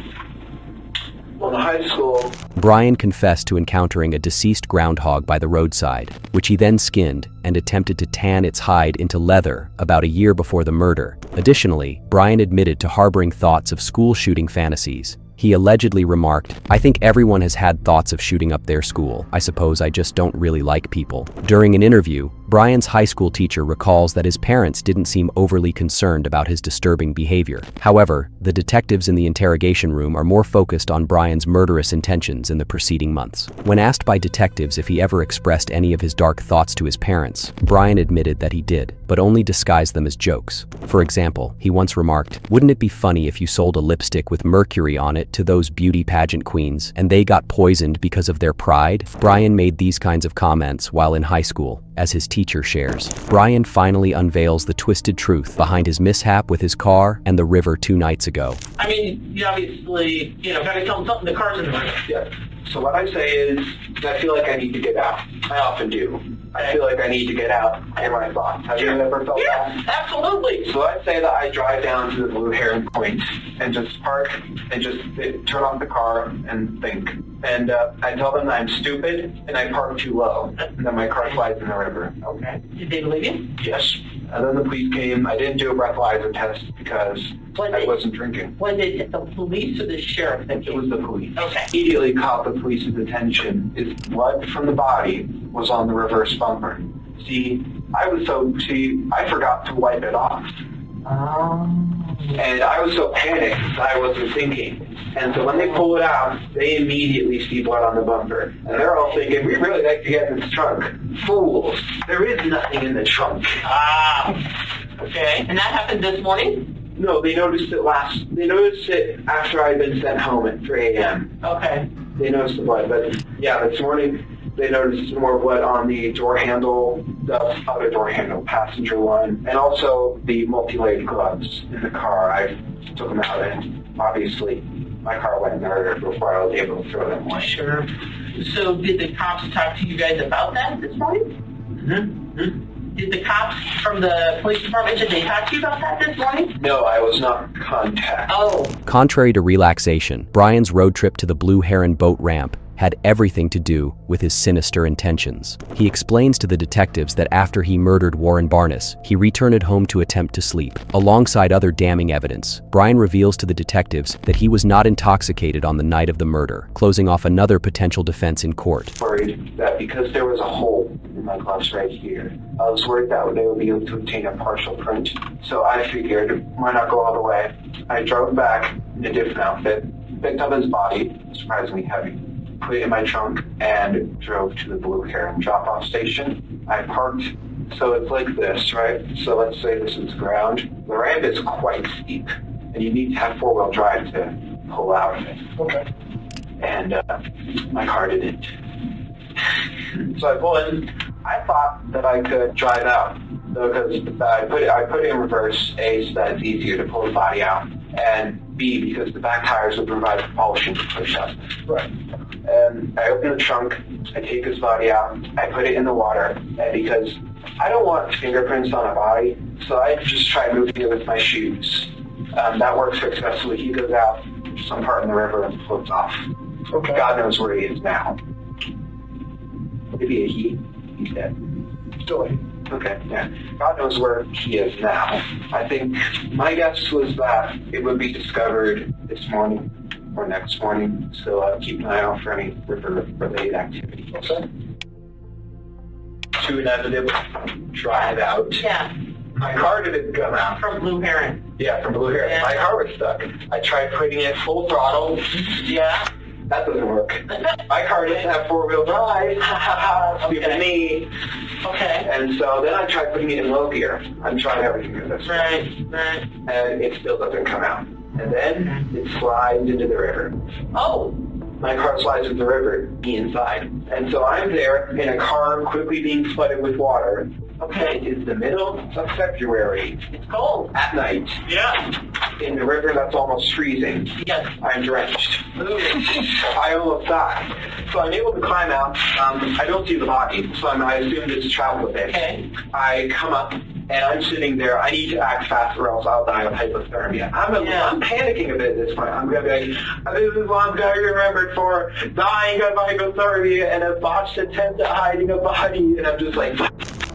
Well, in high school, Brian confessed to encountering a deceased groundhog by the roadside, which he then skinned and attempted to tan its hide into leather about a year before the murder. Additionally, Brian admitted to harboring thoughts of school shooting fantasies. He allegedly remarked, "I think everyone has had thoughts of shooting up their school. I suppose I just don't really like people." During an interview, Brian's high school teacher recalls that his parents didn't seem overly concerned about his disturbing behavior. However, the detectives in the interrogation room are more focused on Brian's murderous intentions in the preceding months. When asked by detectives if he ever expressed any of his dark thoughts to his parents, Brian admitted that he did, but only disguised them as jokes. For example, he once remarked, "Wouldn't it be funny if you sold a lipstick with mercury on it to those beauty pageant queens and they got poisoned because of their pride?" Brian made these kinds of comments while in high school, as his teacher shares. Brian finally unveils the twisted truth behind his mishap with his car and the river 2 nights ago. I mean, you obviously, gotta tell them something. The car's in the river. Yeah. So what I say is, I feel like I need to get out. I often do. I feel like I need to get out in my thoughts. Have you ever felt that? Yeah, absolutely. So I'd say that I drive down to the Blue Heron Point and just park and just turn off the car and think. And I tell them that I'm stupid and I park too low and that my car slides in the river. Okay. Did they believe you? Yes. And then the police came. I didn't do a breathalyzer test because I wasn't drinking. Was it the police or the sheriff that It was the police. Okay. Immediately caught the police's attention is blood from the body was on the reverse bumper. I forgot to wipe it off. And I was so panicked that I wasn't thinking. And so when they pull it out, they immediately see blood on the bumper. And they're all thinking, we really like to get in this trunk. Fools. There is nothing in the trunk. Okay. And that happened this morning? No, they noticed it after I'd been sent home at 3 a.m. Okay. They noticed the blood. But yeah, this morning They noticed more blood on the door handle, the other door handle, passenger one, and also the multi-layered gloves in the car. I took them out, and obviously my car went in there before I was able to throw them away. Sure. So did the cops talk to you guys about that this morning? Did the cops from the police department, did they talk to you about that this morning? No, I was not contacted. Oh. Contrary to relaxation, Brian's road trip to the Blue Heron boat ramp had everything to do with his sinister intentions. He explains to the detectives that after he murdered Warren Barnes, he returned home to attempt to sleep. Alongside other damning evidence, Brian reveals to the detectives that he was not intoxicated on the night of the murder, closing off another potential defense in court. Worried that because there was a hole in my gloves right here, I was worried that they would be able to obtain a partial print. So I figured, why not go all the way? I drove back in a different outfit, picked up his body, surprisingly heavy, put it in my trunk, and drove to the Blue Heron drop-off station. I parked, so it's like this, right? So let's say this is ground. The ramp is quite steep, and you need to have four-wheel drive to pull out of it. Okay. And my car didn't. So I pulled in. I thought that I could drive out, because I put it in reverse, A, so that it's easier to pull the body out, and B, because the back tires would provide propulsion to push up. Right. And I open the trunk, I take his body out, I put it in the water, and because I don't want fingerprints on a body, so I just try moving it with my shoes. That works successfully. He goes out some part in the river and floats off. Okay. God knows where he is now. Maybe a he. He's dead. Still he. Okay, yeah. God knows where he is now. I think my guess was that it would be discovered this morning or next morning, so keep an eye out for any river-related activity. Okay. To inevitably drive out. Yeah. My car didn't come out. From Blue Heron. Yeah, from Blue Heron. Yeah. My car was stuck. I tried putting it full throttle. Yeah. That doesn't work. My car doesn't have four-wheel drive. Stupid me. Okay. And so then I tried putting it in low gear. I'm trying everything with this. Right. And it still doesn't come out. And then it slides into the river. Oh. My car slides into the river, me inside. And so I'm there in a car quickly being flooded with water. Okay, it's the middle of February. It's cold. At night. Yeah. In the river that's almost freezing. Yes. I'm drenched. I almost died. So I'm able to climb out. I don't see the body, so I assumed it's traveled a bit. Okay. I come up, and I'm sitting there. I need to act fast or else I'll die of hypothermia. I'm panicking a bit at this point. I'm going to be like, this is what I'm going to be remembered for, dying of hypothermia and a botched attempt at hiding a body. And I'm just like...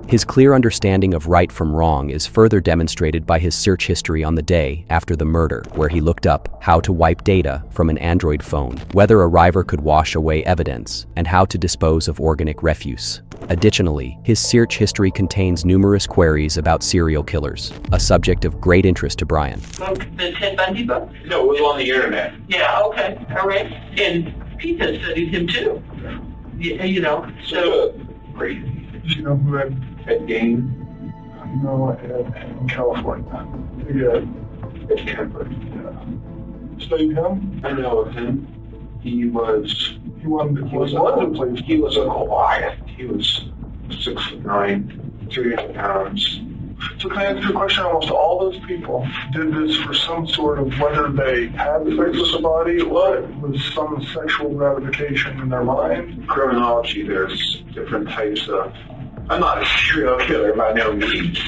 His clear understanding of right from wrong is further demonstrated by his search history on the day after the murder, where he looked up how to wipe data from an Android phone, whether a river could wash away evidence, and how to dispose of organic refuse. Additionally, his search history contains numerous queries about serial killers, a subject of great interest to Brian. The Ted Bundy book? No, it was on the internet. Yeah, okay. All right. And Pete has studied him too. You know, so... Crazy. Do you know who had Ed Gain? No, in California. Yeah. Ed Kemper. Yeah. Studied him? I know of him. He was one of the places. He was a Goliath. He was 6'9", 300 pounds. So can I ask you a question? Almost all those people did this for some sort of, whether they had sex with the body or it was some sexual gratification in their mind? Criminology, there's different types of... I'm not a serial killer by no means.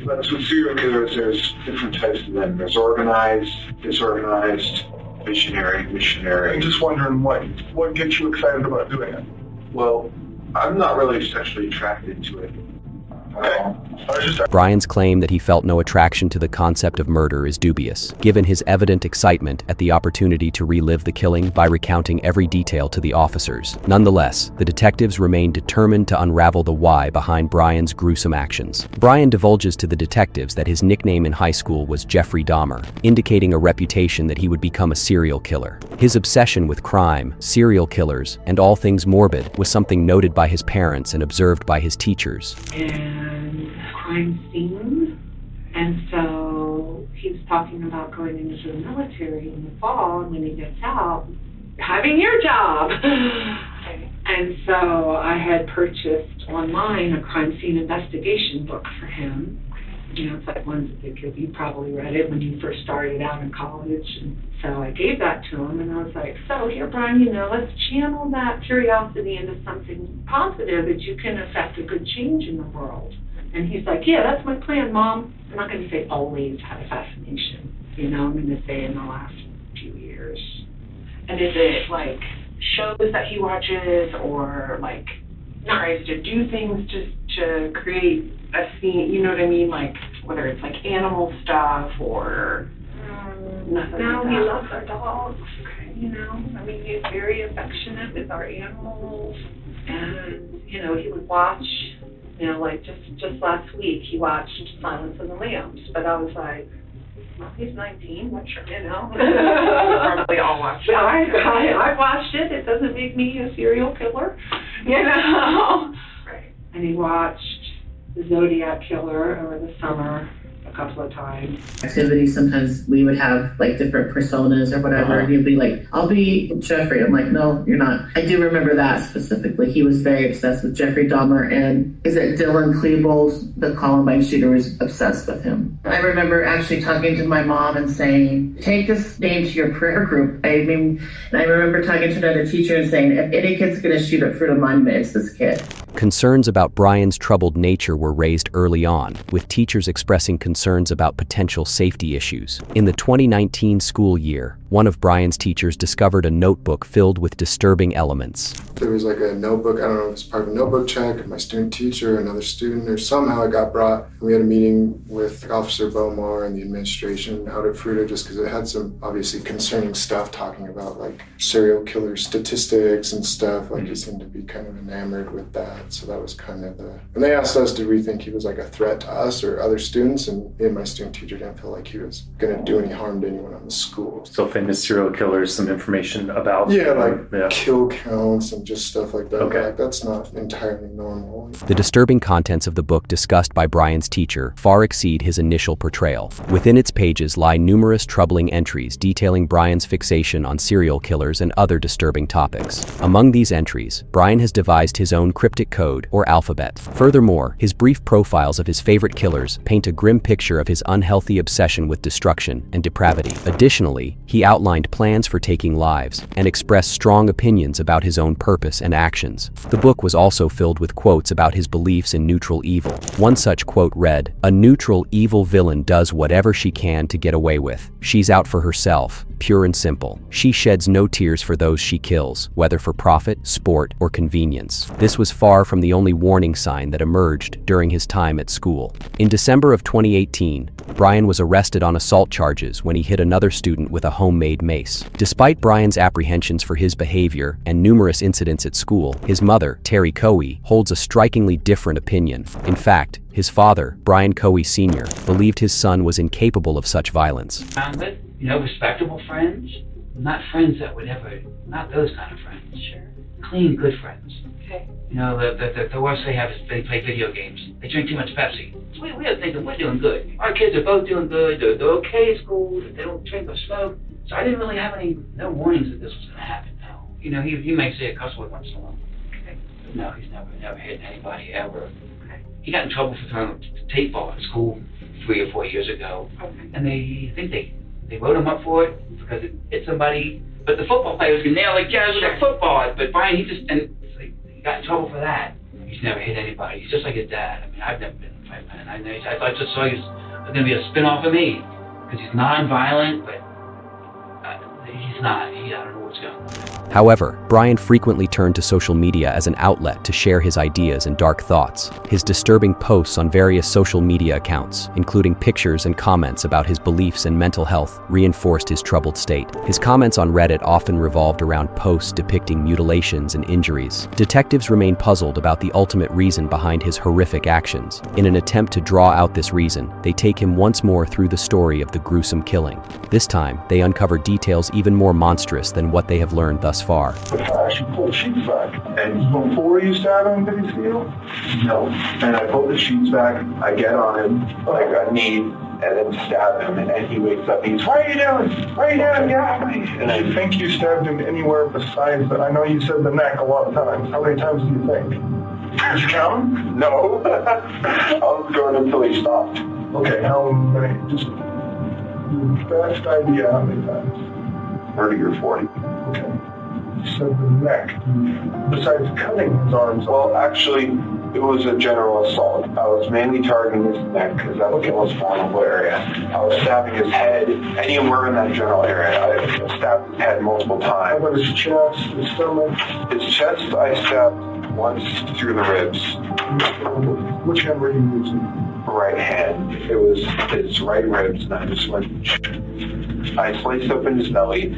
But with serial killers, there's different types of them. There's organized, disorganized, visionary, missionary. I'm just wondering what gets you excited about doing it? Well, I'm not really sexually attracted to it. Brian's claim that he felt no attraction to the concept of murder is dubious, given his evident excitement at the opportunity to relive the killing by recounting every detail to the officers. Nonetheless, the detectives remain determined to unravel the why behind Brian's gruesome actions. Brian divulges to the detectives that his nickname in high school was Jeffrey Dahmer, indicating a reputation that he would become a serial killer. His obsession with crime, serial killers, and all things morbid was something noted by his parents and observed by his teachers. Crime scene, and so he was talking about going into the military in the fall, and when he gets out, having your job. And so I had purchased online a crime scene investigation book for him. You know, it's like ones that you probably read it when you first started out in college. And so I gave that to him, and I was like, so here, Brian, you know, let's channel that curiosity into something positive that you can affect a good change in the world. And he's like, yeah, that's my plan, Mom. I'm not going to say always had a fascination. You know, I'm going to say in the last few years. And is it like shows that he watches, or like tries to do things just to create a scene, you know what I mean? Like whether it's like animal stuff or nothing. No, like he loves our dogs. You know, I mean, he's very affectionate with our animals, and you know, he would watch. You know, like just last week he watched Silence of the Lambs, but I was like, well, he's 19. What sure, you know? Probably all watched it. I watched it. It doesn't make me a serial killer, you know. Right. And he watched The Zodiac Killer over the summer a couple of times. Activities, sometimes we would have like different personas or whatever, and he'd be like, I'll be Jeffrey. I'm like, no, you're not. I do remember that specifically. He was very obsessed with Jeffrey Dahmer, and is it Dylan Klebold, the Columbine shooter, was obsessed with him. I remember actually talking to my mom and saying, take this name to your prayer group. I mean, and I remember talking to another teacher and saying, if any kid's gonna shoot at Fruita Monument, it's this kid. Concerns about Brian's troubled nature were raised early on, with teachers expressing concerns about potential safety issues. In the 2019 school year, one of Brian's teachers discovered a notebook filled with disturbing elements. There was like a notebook, I don't know if it was part of a notebook check, my student teacher, another student, or somehow it got brought. We had a meeting with Officer Bomar and the administration out at Fruita just because it had some obviously concerning stuff talking about like serial killer statistics and stuff. Like he seemed to be kind of enamored with that. So that was kind of the... And they asked us, did we think he was like a threat to us or other students? And me and my student teacher didn't feel like he was going to do any harm to anyone on the school. So famous serial killers, some information about... Yeah, like kill counts and just stuff like that. Okay. Like, that's not entirely normal. The disturbing contents of the book discussed by Brian's teacher far exceed his initial portrayal. Within its pages lie numerous troubling entries detailing Brian's fixation on serial killers and other disturbing topics. Among these entries, Brian has devised his own cryptic code or alphabet. Furthermore, his brief profiles of his favorite killers paint a grim picture of his unhealthy obsession with destruction and depravity. Additionally, he outlined plans for taking lives and expressed strong opinions about his own purpose and actions. The book was also filled with quotes about his beliefs in neutral evil. One such quote read, "A neutral evil villain does whatever she can to get away with. She's out for herself, pure and simple. She sheds no tears for those she kills, whether for profit, sport, or convenience." This was far from the only warning sign that emerged during his time at school. In December of 2018, Brian was arrested on assault charges when he hit another student with a homemade mace. Despite Brian's apprehensions for his behavior and numerous incidents at school, his mother, Terry Cohee, holds a strikingly different opinion. In fact, his father, Brian Cohee Sr., believed his son was incapable of such violence. Found it, you know, respectable friends, not friends that would ever, not those kind of friends. Sure. Clean, good friends. Okay. You know, the worst they have is they play video games. They drink too much Pepsi. So we are thinking we're doing good. Our kids are both doing good. They're okay at school. They don't drink or smoke. So I didn't really have no warnings that this was going to happen. No. You know, he may say a cuss word once in a while. Okay. But no, he's never hit anybody ever. Okay. He got in trouble for throwing a tape ball at school 3 or 4 years ago. Okay. And I think they wrote him up for it because it hit somebody. But the football players can nail like guys with a football. But Brian, he got in trouble for that. He's never hit anybody. He's just like his dad. I mean, I've never been in a fight, man. I just saw he was going to be a spin-off of me because he's non-violent, but he's not. I don't know what's going on. However, Brian frequently turned to social media as an outlet to share his ideas and dark thoughts. His disturbing posts on various social media accounts, including pictures and comments about his beliefs and mental health, reinforced his troubled state. His comments on Reddit often revolved around posts depicting mutilations and injuries. Detectives remain puzzled about the ultimate reason behind his horrific actions. In an attempt to draw out this reason, they take him once more through the story of the gruesome killing. This time, they uncover details even more monstrous than what they have learned thus far. I should pull the sheets back. And before you stab him, did he feel? No. And I pull the sheets back, I get on him, like a knee, and then stab him. And he wakes up. He's, "What are you doing? What are you doing? Get off me!" And I think you stabbed him anywhere besides the, I know you said the neck a lot of times. How many times do you think? Did you count? No. I was going until he stopped. Okay, how many? Just your best idea how many times? 30 or 40. Okay. You said the neck. Besides cutting his arms. Well, actually, it was a general assault. I was mainly targeting his neck because that was the most vulnerable area. I was stabbing his head, anywhere in that general area. I stabbed his head multiple times. How about his chest, his stomach? His chest, I stabbed once through the ribs. Which hand were you using? Right hand. It was his right ribs, and I just went. I sliced open his belly,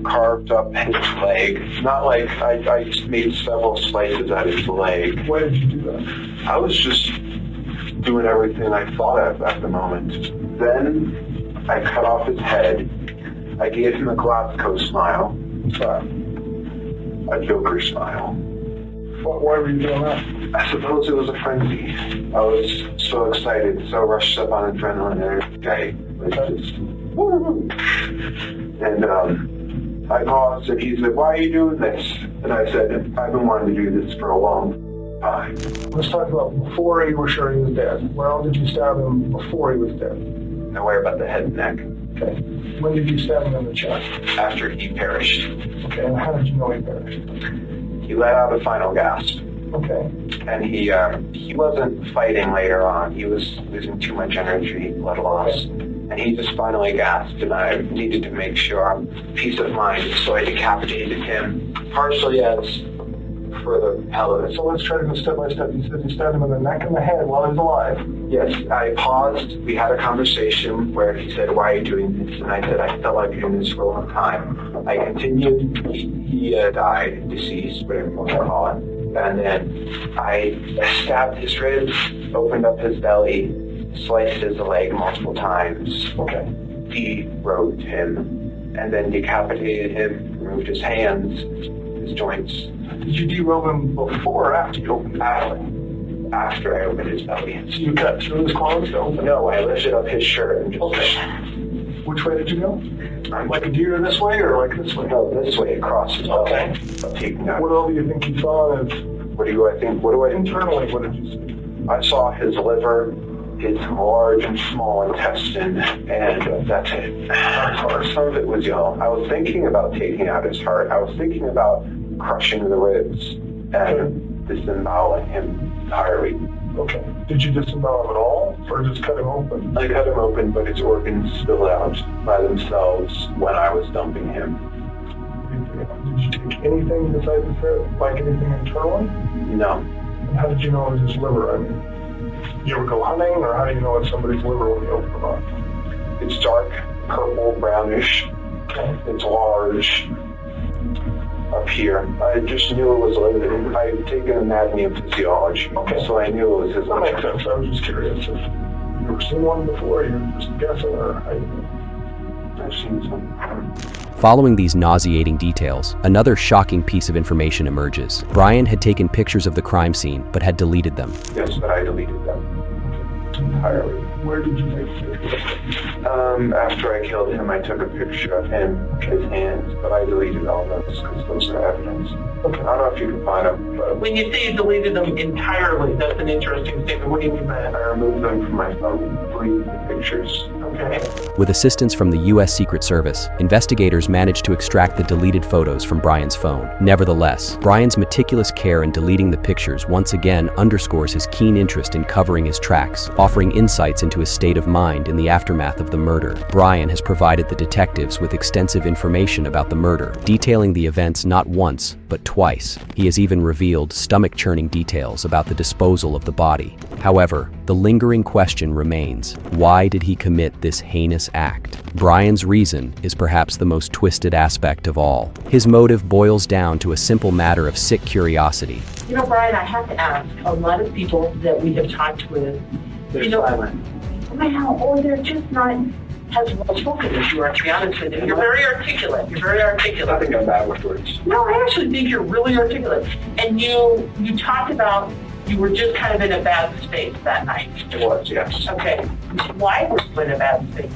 carved up his leg. Not like I made several slices at his leg. Why did you do that? I was just doing everything I thought of at the moment. Then I cut off his head. I gave him a Glasgow smile. A Joker smile. Why were you doing that? I suppose it was a frenzy. I was so excited, so rushed up on adrenaline every day. And I paused and he said, "Why are you doing this?" And I said, "I've been wanting to do this for a long time." Let's talk about before you were sure he was dead. Where else did you stab him before he was dead? Nowhere but the head and neck. Okay. When did you stab him in the chest? After he perished. Okay, and how did you know he perished? He let out a final gasp. Okay. And he wasn't fighting later on. He was losing too much energy, blood loss. And he just finally gasped, and I needed to make sure peace of mind, so I decapitated him, partially as for the hell of it. So let's try to go step by step. You said you stabbed him in the neck and the head while he was alive. Yes, I paused. We had a conversation where he said, "Why are you doing this?" And I said, "I felt like doing this for a long time." I continued. He died, deceased, whatever you want to call it. And then I stabbed his ribs, opened up his belly, sliced his leg multiple times. Okay. De-robed him, and then decapitated him, removed his hands, his joints. Did you de-robe him before or after you opened his belly? After I opened his belly. So you cut through his clothes to open? No, I lifted up his shirt and just... Okay. Which way did you go? Like a deer this way or like this way? No, this way, across his belly. Okay. Taking out. What all do you think you saw? Internally, what did you see? I saw his liver, his large and small intestine, and that's it. Some of it was yellow. I was thinking about taking out his heart. I was thinking about crushing the ribs and disemboweling him entirely. Okay. Did you disembowel him at all, or just cut him open? I cut him open, but his organs spilled out by themselves when I was dumping him. Did you take anything besides his head, like anything internally? No. And how did you know it was his liver? I mean, you ever go hunting, or how do you know it's somebody's liver when you open them up? It's dark, purple, brownish. Okay. It's large. Up here. I just knew it was liver. I had taken anatomy and physiology, so I knew it was his liver. That makes sense. I was just curious if you ever seen one before, you're just guessing, or how you know? I've seen some. Following these nauseating details, another shocking piece of information emerges. Brian had taken pictures of the crime scene, but had deleted them. Yes, but I deleted them entirely. Where did you take pictures? After I killed him, I took a picture of him, his hands, but I deleted all those because those are evidence. Okay. I don't know if you can find them, but... When you say you deleted them entirely, that's an interesting statement. What do you mean by that? I removed them from my phone, deleted the pictures. Okay. With assistance from the U.S. Secret Service, investigators managed to extract the deleted photos from Brian's phone. Nevertheless, Brian's meticulous care in deleting the pictures once again underscores his keen interest in covering his tracks, offering insights into his state of mind in the aftermath of the murder. Brian has provided the detectives with extensive information about the murder, detailing the events not once, but twice. He has even revealed stomach-churning details about the disposal of the body. However, the lingering question remains: why did he commit this heinous act? Brian's reason is perhaps the most twisted aspect of all. His motive boils down to a simple matter of sick curiosity. You know, Brian, I have to ask, a lot of people that we have talked with, they're silent. Well, or they're just not as well spoken as you are, to be honest with you. You're very articulate. You're very articulate. Nothing I'm bad with words. No, I actually think you're really articulate. And you talked about You were just kind of in a bad space that night. It was, yes. Okay. Why were you in a bad space?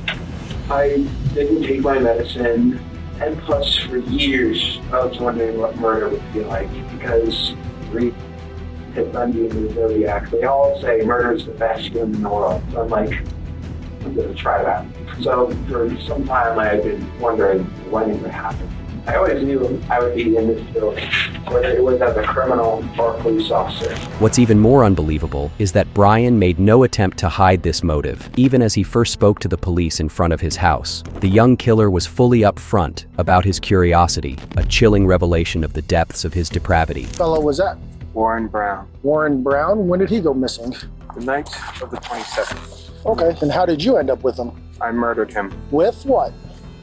I didn't take my medicine, and plus for years I was wondering what murder would be like, because read Ted Bundy and the Zodiac, they all say murder is the best game in the world. So I'm like, I'm gonna try that. So for some time I had been wondering when it would happen. I always knew I would be in this building, whether it was as a criminal or a police officer. What's even more unbelievable is that Brian made no attempt to hide this motive, even as he first spoke to the police in front of his house. The young killer was fully upfront about his curiosity, a chilling revelation of the depths of his depravity. Fellow was that? Warren Brown. Warren Brown? When did he go missing? The night of the 27th. Okay, and how did you end up with him? I murdered him. With what?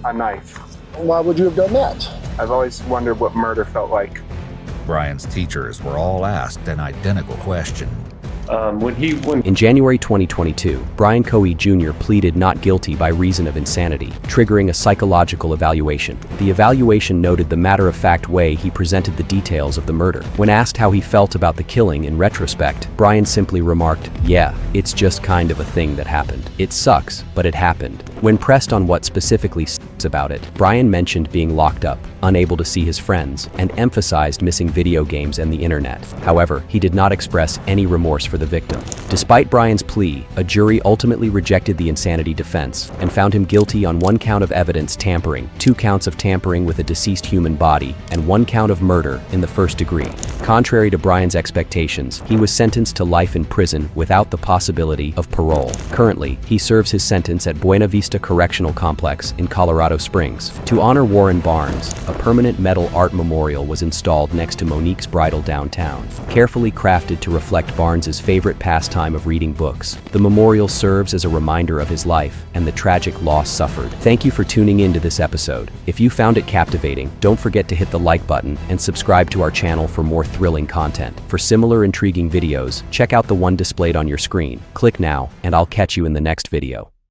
A knife. Why would you have done that? I've always wondered what murder felt like. Brian's teachers were all asked an identical question. In January 2022, Brian Cohee Jr. pleaded not guilty by reason of insanity, triggering a psychological evaluation. The evaluation noted the matter-of-fact way he presented the details of the murder. When asked how he felt about the killing in retrospect, Brian simply remarked, "Yeah, it's just kind of a thing that happened. It sucks, but it happened." When pressed on what specifically sucks about it, Brian mentioned being locked up, unable to see his friends, and emphasized missing video games and the internet. However, he did not express any remorse for the victim. Despite Brian's plea, a jury ultimately rejected the insanity defense and found him guilty on 1 count of evidence tampering, 2 counts of tampering with a deceased human body, and 1 count of murder in the first degree. Contrary to Brian's expectations, he was sentenced to life in prison without the possibility of parole. Currently, he serves his sentence at Buena Vista Correctional Complex in Colorado Springs. To honor Warren Barnes, a permanent metal art memorial was installed next to Monique's Bridal downtown. Carefully crafted to reflect Barnes's favorite pastime of reading books, the memorial serves as a reminder of his life and the tragic loss suffered. Thank you for tuning in to this episode. If you found it captivating, don't forget to hit the like button and subscribe to our channel for more thrilling content. For similar intriguing videos, check out the one displayed on your screen. Click now, and I'll catch you in the next video.